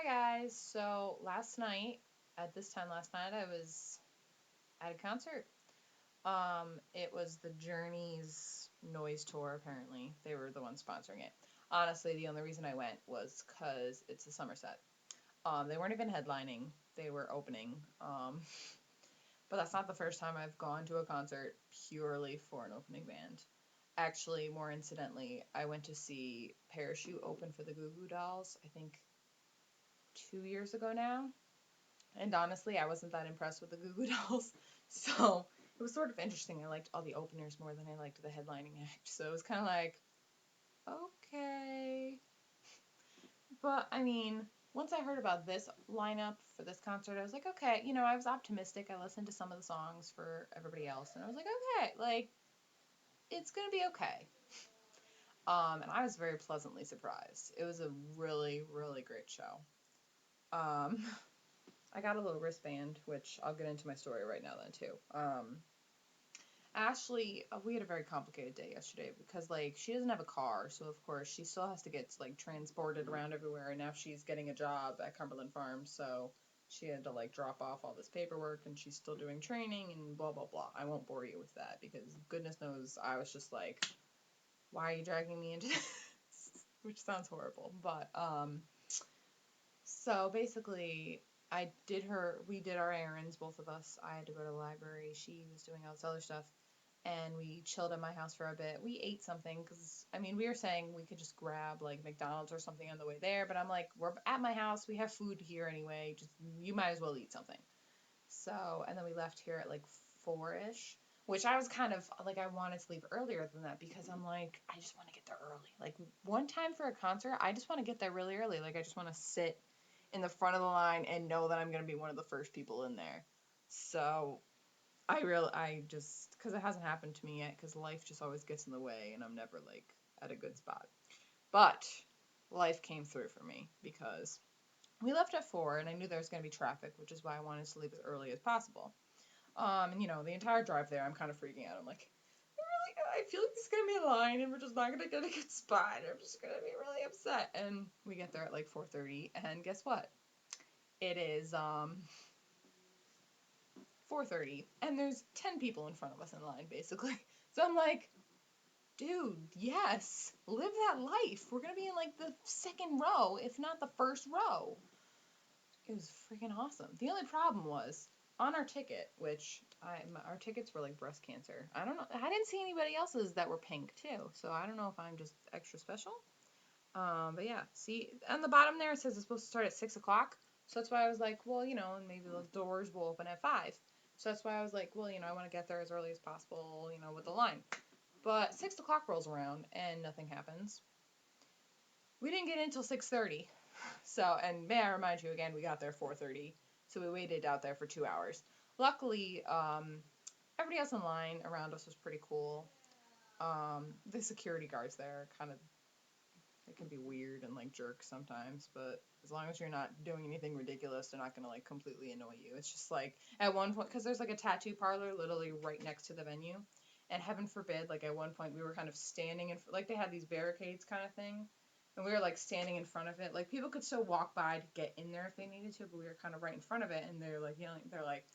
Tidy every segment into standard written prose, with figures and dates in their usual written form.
Hi guys. So last night, at this time last night, I was at a concert. It was the Journey's Noise Tour. Apparently, they were the ones sponsoring it. Honestly, the only reason I went was because it's a Somerset. They weren't even headlining; they were opening. But that's not the first time I've gone to a concert purely for an opening band. Actually, more incidentally, I went to see Parachute open for the Goo Goo Dolls. I think 2 years ago now. And honestly, I wasn't that impressed with the Goo Goo Dolls. So it was sort of interesting. I liked all the openers more than I liked the headlining act. So it was kind of like, okay. But I mean, once I heard about this lineup for this concert, I was like, okay. I was optimistic. I listened to some of the songs for everybody else, and I was like, okay, like, it's going to be okay. And I was very pleasantly surprised. It was a really, really great show. Um, I got a little wristband, which I'll get into my story right now then too. Ashley, we had a very complicated day yesterday because like she doesn't have a car, so of course she still has to get like transported around everywhere. And now she's getting a job at Cumberland Farms, so she had to like drop off all this paperwork, and she's still doing training and blah blah blah. I won't bore you with that because goodness knows I was just like, why are you dragging me into this? Which sounds horrible, but so basically, we did our errands, both of us. I had to go to the library. She was doing all this other stuff. And we chilled at my house for a bit. We ate something because, I mean, we were saying we could just grab like McDonald's or something on the way there. But I'm like, we're at my house. We have food here anyway. Just, you might as well eat something. So, and then we left here at like 4-ish, which I was kind of like, I wanted to leave earlier than that because I'm like, I just want to get there early. Like, one time for a concert, I just want to get there really early. Like, I just want to sit in the front of the line and know that I'm going to be one of the first people in there. So, I just, because it hasn't happened to me yet, because life just always gets in the way and I'm never like at a good spot. But life came through for me because we left at 4 and I knew there was going to be traffic, which is why I wanted to leave as early as possible. And the entire drive there, I'm kind of freaking out. I'm like, I feel like there's gonna be a line and we're just not gonna get a good spot. I'm just gonna be really upset. And we get there at like 4:30, and guess what? It is 4:30, and there's 10 people in front of us in line, basically. So I'm like, dude, yes, live that life. We're gonna be in like the second row, if not the first row. It was freaking awesome. The only problem was on our ticket, which our tickets were like breast cancer. I don't know. I didn't see anybody else's that were pink too, so I don't know if I'm just extra special. But yeah, see on the bottom there it says it's supposed to start at 6 o'clock. So that's why I was like, well, and maybe the doors will open at 5. So that's why I was like, well, I want to get there as early as possible, with the line. But 6 o'clock rolls around and nothing happens. We didn't get in until 6:30. So, and may I remind you again, we got there 4:30, so we waited out there for 2 hours. Luckily, everybody else in line around us was pretty cool. The security guards there kind of, it can be weird and like jerks sometimes, but as long as you're not doing anything ridiculous, they're not gonna like completely annoy you. It's just like at one point, because there's like a tattoo parlor literally right next to the venue, and heaven forbid, like at one point we were kind of standing in, like they had these barricades kind of thing, and we were like standing in front of it. Like people could still walk by to get in there if they needed to, but we were kind of right in front of it, and they're like yelling. They're like,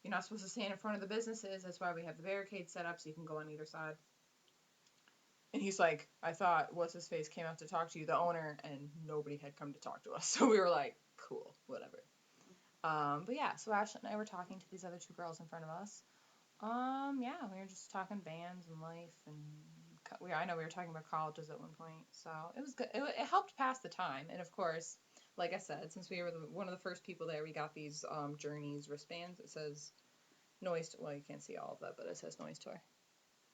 "You're not supposed to stand in front of the businesses. That's why we have the barricades set up so you can go on either side." And he's like, "I thought what's his face came out to talk to you, the owner, and nobody had come to talk to us." So we were like, "Cool, whatever." But yeah, so Ashley and I were talking to these other two girls in front of us. Yeah, we were just talking bands and life, and I know we were talking about colleges at one point, so it was good. It helped pass the time, and of course, like I said, since we were one of the first people there, we got these Journeys wristbands. It says noise. Well, you can't see all of that, but it says noise tour.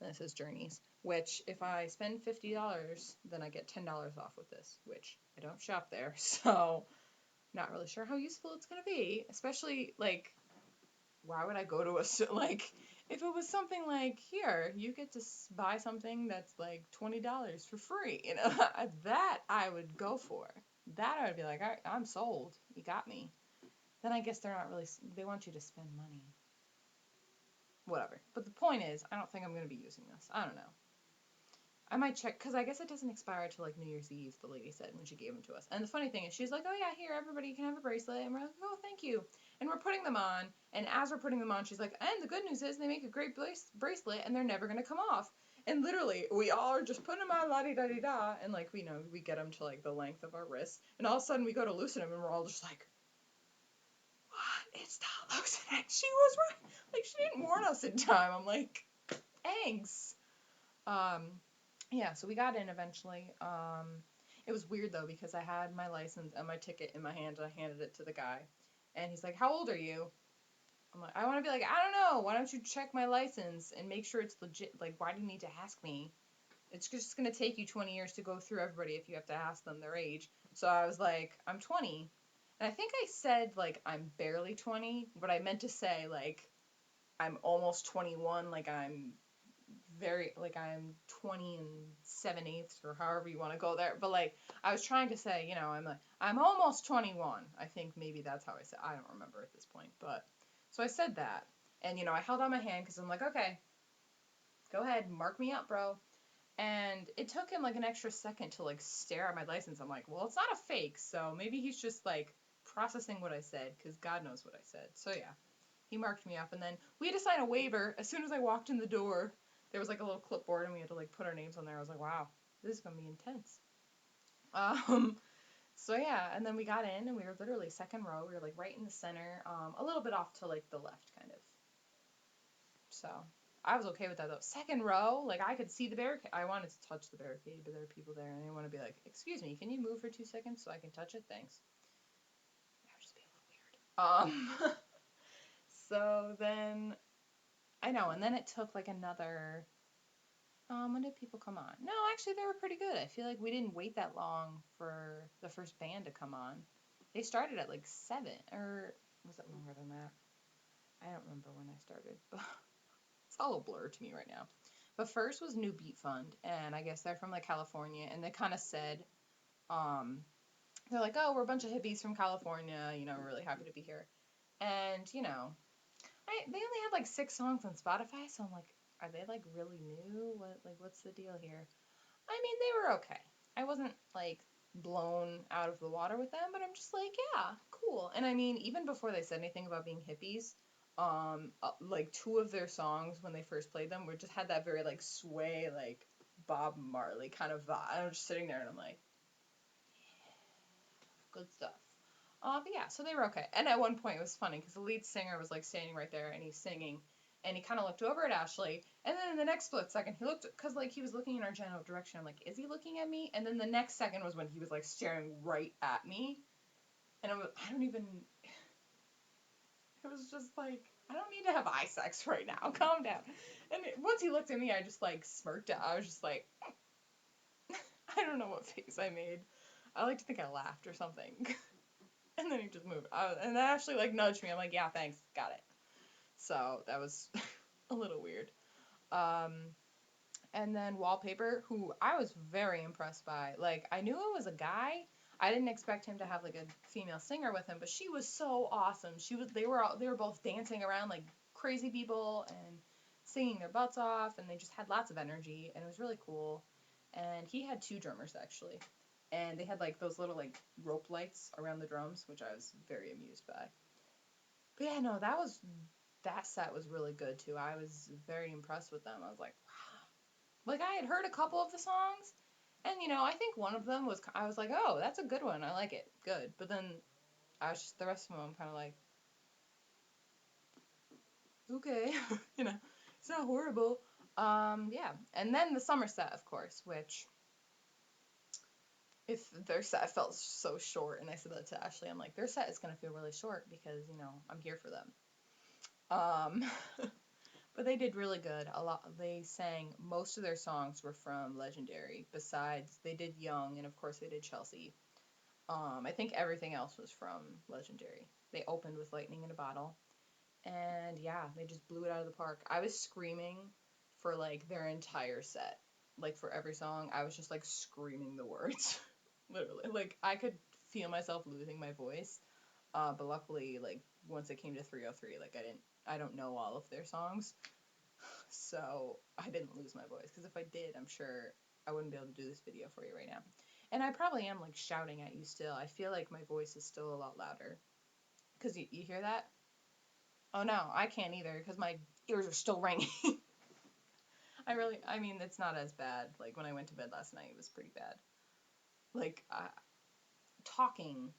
And it says Journeys. Which, if I spend $50, then I get $10 off with this. Which I don't shop there, so not really sure how useful it's gonna be. Especially like, why would I go to a like? If it was something like, here, you get to buy something that's like $20 for free, that I would go for. That I would be like, I'm sold. You got me. Then I guess they're not really, they want you to spend money. Whatever. But the point is, I don't think I'm going to be using this. I don't know. I might check because I guess it doesn't expire till like New Year's Eve. The lady said when she gave them to us. And the funny thing is, she's like, "Oh yeah, here, everybody can have a bracelet," and we're like, "Oh, thank you." And we're putting them on, and as we're putting them on, she's like, "And the good news is they make a great bracelet, and they're never gonna come off." And literally, we all are just putting them on, la di da di da, and like we know we get them to like the length of our wrists, and all of a sudden we go to loosen them, and we're all just like, "What? It's not loosening." She was right. Like she didn't warn us in time. I'm like, thanks. Um, yeah, so we got in eventually. It was weird though because I had my license and my ticket in my hand and I handed it to the guy. And he's like, "How old are you?" I'm like, "I want to be like, I don't know. Why don't you check my license and make sure it's legit? Like, why do you need to ask me? It's just going to take you 20 years to go through everybody if you have to ask them their age." So I was like, "I'm 20." And I think I said, like, I'm barely 20, but I meant to say, like, I'm almost 21, like, I'm 20 and 7/8 or however you want to go there. But like I was trying to say, I'm almost 21. I think maybe that's how I said. I don't remember at this point, but so I said that, and I held out my hand because I'm like, okay, go ahead, mark me up, bro. And it took him like an extra second to like stare at my license. I'm like, well, it's not a fake, so maybe he's just like processing what I said because God knows what I said. So yeah, he marked me up, and then we had to sign a waiver as soon as I walked in the door. There was like a little clipboard, and we had to like put our names on there. I was like, wow, this is gonna be intense. Um, so yeah, and then we got in, and we were literally second row. We were like right in the center, a little bit off to like the left, kind of. So I was okay with that though. Second row, like I could see the barricade. I wanted to touch the barricade, but there were people there, and they want to be like, "Excuse me, can you move for 2 seconds so I can touch it? Thanks." That would just be a little weird. So then I know, and then it took like another. When did people come on? No, actually, they were pretty good. I feel like we didn't wait that long for the first band to come on. They started at like 7, or was it longer than that? I don't remember when I started, but it's all a blur to me right now. But first was New Beat Fund, and I guess they're from like California, and they kind of said, um, they're like, "Oh, we're a bunch of hippies from California. We're really happy to be here." And they only had like 6 songs on Spotify, so I'm like, are they like really new? What's the deal here? I mean, they were okay. I wasn't like blown out of the water with them, but I'm just like, yeah, cool. And I mean, even before they said anything about being hippies, like 2 of their songs when they first played them, were just had that very like sway, like Bob Marley kind of vibe. I'm just sitting there and I'm like, good stuff. But yeah, so they were okay. And at one point it was funny because the lead singer was like standing right there and he's singing, and he kind of looked over at Ashley, and then in the next split second he looked, because like he was looking in our general direction. I'm like, is he looking at me? And then the next second was when he was like staring right at me, and I don't even. It was just like, I don't need to have eye sex right now. Calm down. And once he looked at me, I just like smirked. I was just like, I don't know what face I made. I like to think I laughed or something. And then he just moved. And that actually like nudged me. I'm like, yeah, thanks, got it. So that was a little weird. Um, and then Wallpaper, who I was very impressed by. Like, I knew it was a guy. I didn't expect him to have like a female singer with him, but she was so awesome. They were both dancing around like crazy people and singing their butts off, and they just had lots of energy, and it was really cool. And he had 2 drummers actually, and they had like those little like rope lights around the drums, which I was very amused by. But yeah, no, that set was really good too. I was very impressed with them. I was like, wow. Like I had heard a couple of the songs, and I think one of them was, I was like, oh, that's a good one. I like it. Good. But then I was just, the rest of them I'm kind of like, okay, it's not horrible. Yeah. And then the summer set, of course, which, if their set felt so short, and I said that to Ashley, I'm like, their set is gonna feel really short because I'm here for them. Um, but they did really good. A lot. They sang, most of their songs were from Legendary. Besides, they did Young, and of course they did Chelsea. I think everything else was from Legendary. They opened with Lightning in a Bottle, and yeah, they just blew it out of the park. I was screaming for like their entire set. Like for every song, I was just like screaming the words. Literally. Like I could feel myself losing my voice. But luckily, like once it came to 303, like I don't know all of their songs, so I didn't lose my voice. Because if I did, I'm sure I wouldn't be able to do this video for you right now. And I probably am like shouting at you still. I feel like my voice is still a lot louder. Because you hear that? Oh no, I can't either because my ears are still ringing. I mean, it's not as bad. Like when I went to bed last night, it was pretty bad. Like, talking,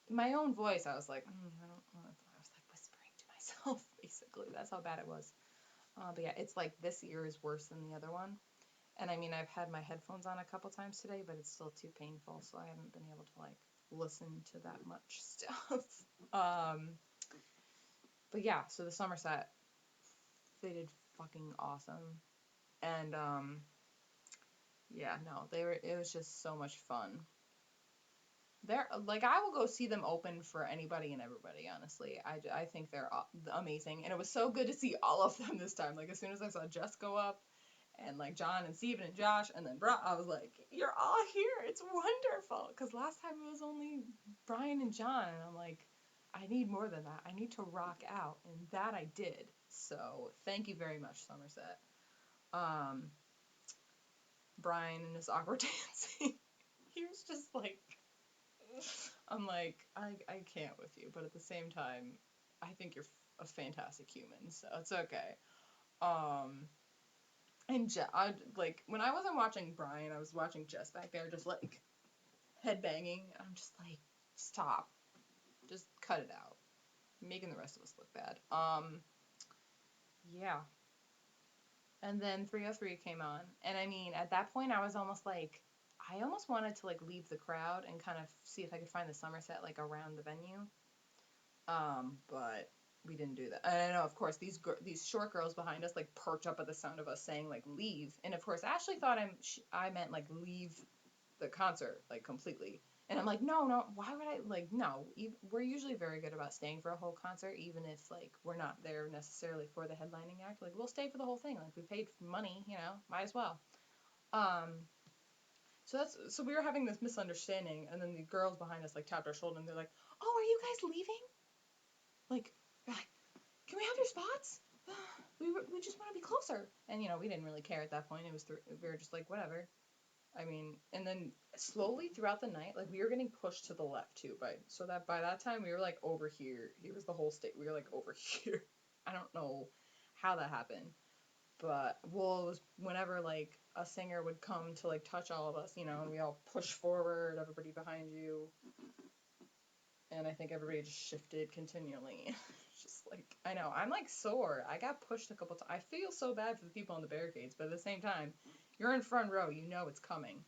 my own voice, I was like, I don't know. I was like whispering to myself, basically. That's how bad it was. But yeah, it's like this ear is worse than the other one. And I mean, I've had my headphones on a couple times today, but it's still too painful, so I haven't been able to like listen to that much stuff. um, but yeah, so the Somerset, they did fucking awesome, and yeah, no, they were. It was just so much fun. They're like I will go see them open for anybody and everybody. Honestly, I think they're amazing, and it was so good to see all of them this time. Like as soon as I saw Jess go up, and like John and Steven and Josh, and then I was like, you're all here. It's wonderful. Because last time it was only Brian and John, and I'm like, I need more than that. I need to rock out, and that I did. So thank you very much, Somerset. Um, Brian and his awkward dancing. He was just like, I'm like, I can't with you, but at the same time, I think you're a fantastic human, so it's okay. Um, and like when I wasn't watching Brian, I was watching Jess back there, just like headbanging. I'm just like, stop, just cut it out, making the rest of us look bad. Yeah. And then 303 came on, and I mean, at that point, I was almost like, I almost wanted to like leave the crowd and kind of see if I could find the Somerset like around the venue. But we didn't do that. And I know, of course, these short girls behind us like perch up at the sound of us saying like leave, and of course Ashley thought I meant like leave the concert like completely. And I'm like, no, no, why would I like no? We're usually very good about staying for a whole concert, even if like we're not there necessarily for the headlining act. Like we'll stay for the whole thing. Like we paid money, might as well. Um, so we were having this misunderstanding, and then the girls behind us like tapped our shoulder and they're like, oh, are you guys leaving? Like, can we have your spots? We just want to be closer. And, we didn't really care at that point. We were just like, whatever. I mean, and then slowly throughout the night, like, we were getting pushed to the left, too. So that by that time, we were, like, over here. It was the whole state. We were, like, over here. I don't know how that happened. But, well, it was whenever, like, a singer would come to, like, touch all of us, and we all push forward, everybody behind you. And I think everybody just shifted continually. Just like, I know, I'm like sore. I got pushed a couple times. I feel so bad for the people on the barricades, but at the same time, you're in front row, you know it's coming.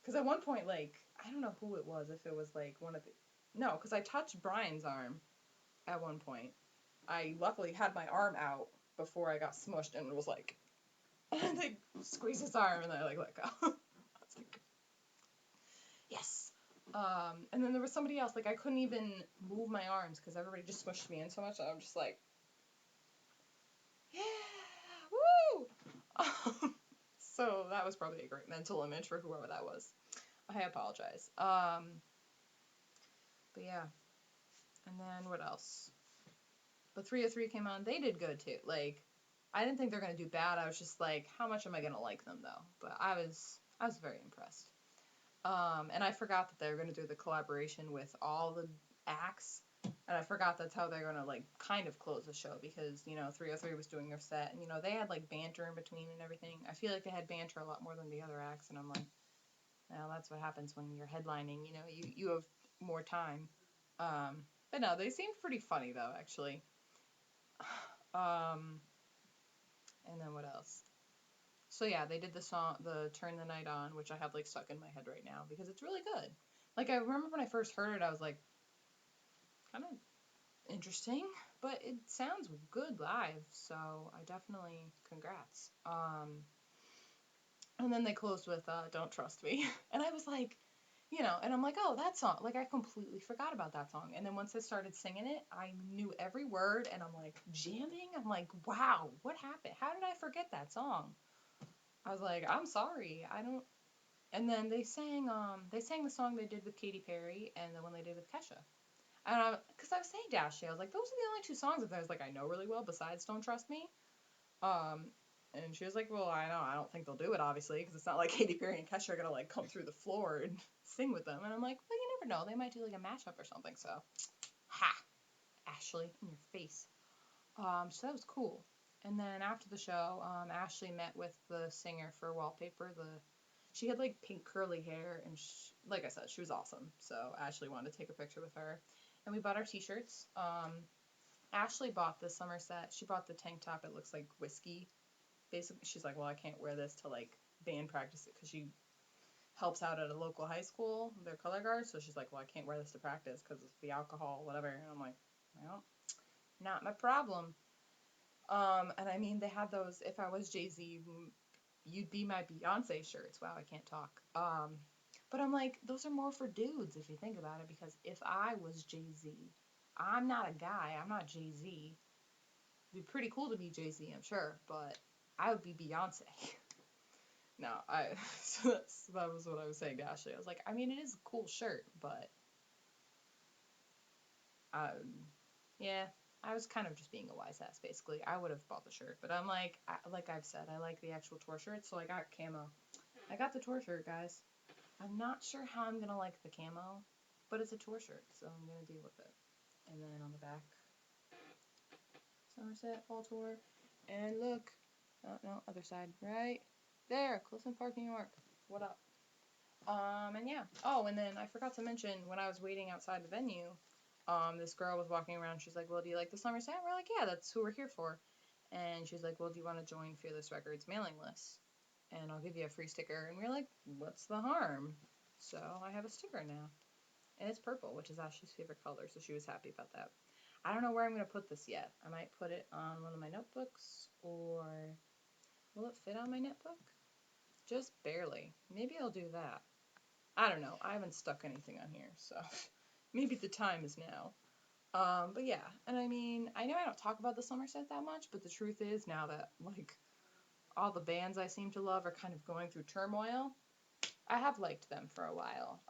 Because at one point, like, I don't know who it was, if it was like one of the. No, because I touched Brian's arm at one point. I luckily had my arm out before I got smushed and it was like, and they squeezed his arm and I like let go. I was like, yes. And then there was somebody else, like I couldn't even move my arms because everybody just smushed me in so much. I'm just like, yeah, woo! So that was probably a great mental image for whoever that was. I apologize. But yeah. And then what else? But 303 came on. They did good too. Like, I didn't think they're gonna do bad. I was just like, how much am I gonna like them though? But I was very impressed. And I forgot that they were gonna do the collaboration with all the acts. And I forgot that's how they're gonna like kind of close the show because 303 was doing their set and they had like banter in between and everything. I feel like they had banter a lot more than the other acts, and I'm like, well, that's what happens when you're headlining. You have more time. But no, they seemed pretty funny though, actually. Um, and then what else? So yeah, they did the song, the Turn the Night On, which I have like stuck in my head right now because it's really good. Like I remember when I first heard it, I was like, kind of interesting, but it sounds good live, so I definitely congrats. And then they closed with Don't Trust Me. And I was like, and I'm like, oh, that song. Like, I completely forgot about that song. And then once I started singing it, I knew every word, and I'm like, jamming? I'm like, wow, what happened? How did I forget that song? I was like, I'm sorry, I don't. And then they sang the song they did with Katy Perry and the one they did with Kesha. And because I was saying to Ashley, I was like, those are the only two songs that I was like, I know really well besides Don't Trust Me. Um, And she was like, well, I know, I don't think they'll do it, obviously, because it's not like Katy Perry and Kesha are gonna like come through the floor and sing with them. And I'm like, well, you never know, they might do like a mashup or something. So, ha, Ashley, in your face. So that was cool. And then after the show, Ashley met with the singer for Wallpaper. She had like pink curly hair, and like I said, she was awesome. So Ashley wanted to take a picture with her, and we bought our T-shirts. Ashley bought the Somerset. She bought the tank top. It looks like whiskey. Basically, she's like, well, I can't wear this to like band practice because she helps out at a local high school, their color guard. So she's like, well, I can't wear this to practice because of the alcohol, whatever. And I'm like, well, not my problem. And I mean, they had those. If I was Jay-Z, you'd be my Beyonce shirts. Wow, I can't talk. But I'm like, those are more for dudes if you think about it. Because if I was Jay-Z, I'm not a guy. I'm not Jay-Z. It'd be pretty cool to be Jay-Z, I'm sure, but I would be Beyonce. No, so that was what I was saying to Ashley. I was like, I mean, it is a cool shirt, but yeah, I was kind of just being a wise ass, basically. I would have bought the shirt, but I'm like, like I've said, I like the actual tour shirt, so I got camo. I got the tour shirt, guys. I'm not sure how I'm gonna like the camo, but it's a tour shirt, so I'm gonna deal with it. And then on the back, Somerset Fall Tour, and look, oh no, other side, right there, Clifton Park, New York. What up? And yeah. Oh, and then I forgot to mention when I was waiting outside the venue, this girl was walking around. She's like, "Well, do you like the Somerset?" We're like, "Yeah, that's who we're here for." And she's like, "Well, do you want to join Fearless Records mailing list? And I'll give you a free sticker." And we're like, "What's the harm?" So I have a sticker now, and it's purple, which is Ashley's favorite color. So she was happy about that. I don't know where I'm gonna put this yet. I might put it on one of my notebooks, or will it fit on my notebook? Just barely. Maybe I'll do that. I don't know. I haven't stuck anything on here, so maybe the time is now. But yeah, and I mean, I know I don't talk about the Somerset that much, but the truth is now that like all the bands I seem to love are kind of going through turmoil, I have liked them for a while.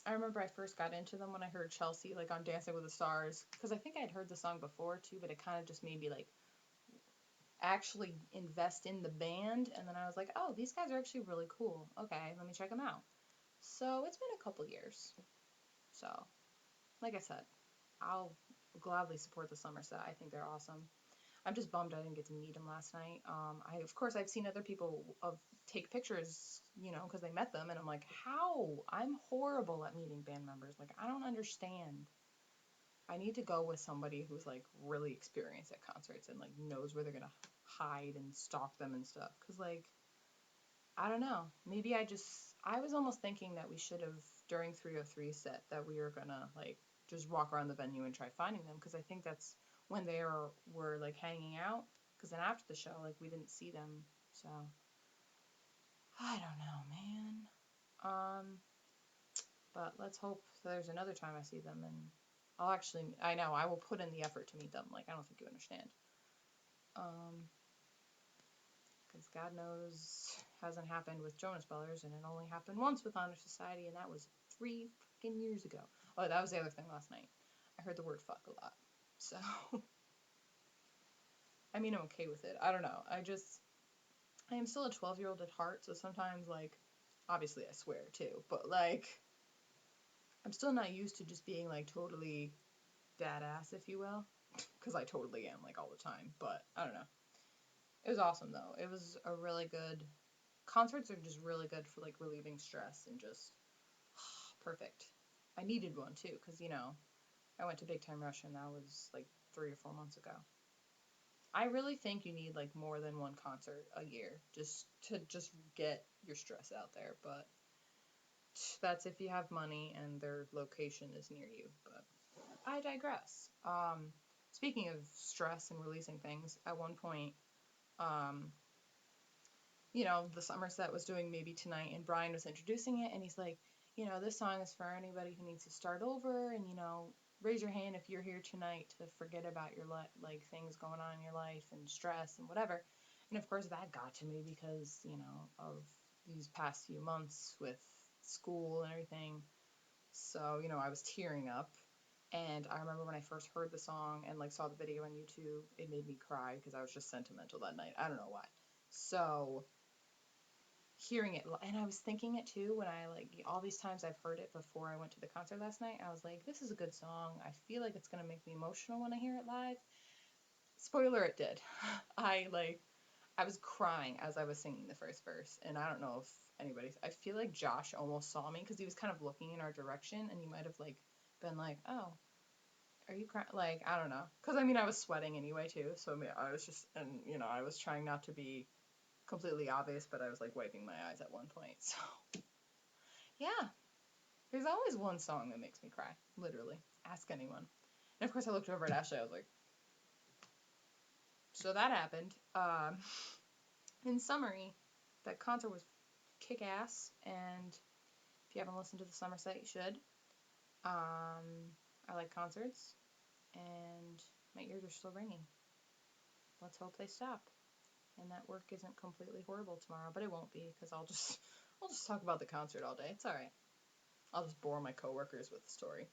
I remember I first got into them when I heard Chelsea like on Dancing with the Stars, because I think I'd heard the song before too, but it kind of just made me like actually invest in the band, and then I was like, oh, these guys are actually really cool. Okay, let me check them out. So it's been a couple years. So, like I said, I'll gladly support the Somerset. I think they're awesome. I'm just bummed I didn't get to meet them last night. Of course I've seen other people take pictures, because they met them, and I'm like, how? I'm horrible at meeting band members. Like I don't understand. I need to go with somebody who's like really experienced at concerts and like knows where they're gonna hide and stalk them and stuff. Cause like I don't know. Maybe I was almost thinking that we should have, during 303 set, that we were gonna, like, just walk around the venue and try finding them, because I think that's when they were, like, hanging out, because then after the show, like, we didn't see them, so, I don't know, man. Um, but let's hope there's another time I see them, and I know, I will put in the effort to meet them, like, I don't think you understand. Um, because God knows hasn't happened with Jonas Brothers, and it only happened once with Honor Society, and that was 3 freaking years ago. Oh, that was the other thing last night. I heard the word fuck a lot. So, I mean, I'm okay with it. I don't know. I am still a 12-year-old at heart, so sometimes, like, obviously I swear too, but, like, I'm still not used to just being, like, totally badass, if you will. Because I totally am, like, all the time, but I don't know. It was awesome, though. It was a really good concerts are just really good for like relieving stress and just perfect. I needed one too because I went to Big Time Rush and that was like 3 or 4 months ago. I really think you need like more than one concert a year just to just get your stress out there, but that's if you have money and their location is near you. But I digress. Speaking of stress and releasing things, at one point, um, the Somerset was doing Maybe Tonight, and Brian was introducing it, and he's like, this song is for anybody who needs to start over, and, raise your hand if you're here tonight to forget about your like things going on in your life and stress and whatever. And of course that got to me because, of these past few months with school and everything. So, I was tearing up. And I remember when I first heard the song and like saw the video on YouTube, it made me cry because I was just sentimental that night. I don't know why. So hearing it, and I was thinking it too when I like all these times I've heard it before I went to the concert last night. I was like, this is a good song. I feel like it's gonna make me emotional when I hear it live. Spoiler, it did. I like I was crying as I was singing the first verse, and I don't know if anybody. I feel like Josh almost saw me because he was kind of looking in our direction, and he might have like been like, "Oh, are you crying?" Like I don't know, because I mean I was sweating anyway too, so I, mean, I was just and I was trying not to be completely obvious, but I was like wiping my eyes at one point. So yeah, there's always one song that makes me cry. Literally, ask anyone. And of course, I looked over at Ashley. I was like, so that happened. In summary, that concert was kick ass, and if you haven't listened to the summer set, you should. I like concerts, and my ears are still ringing. Let's hope they stop, and that work isn't completely horrible tomorrow, but it won't be because I'll just talk about the concert all day. It's all right. I'll just bore my coworkers with the story.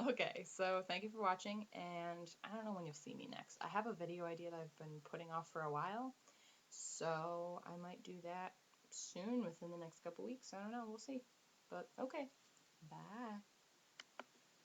Okay, so thank you for watching, and I don't know when you'll see me next. I have a video idea that I've been putting off for a while, so I might do that soon within the next couple weeks. I don't know, we'll see. But okay, bye.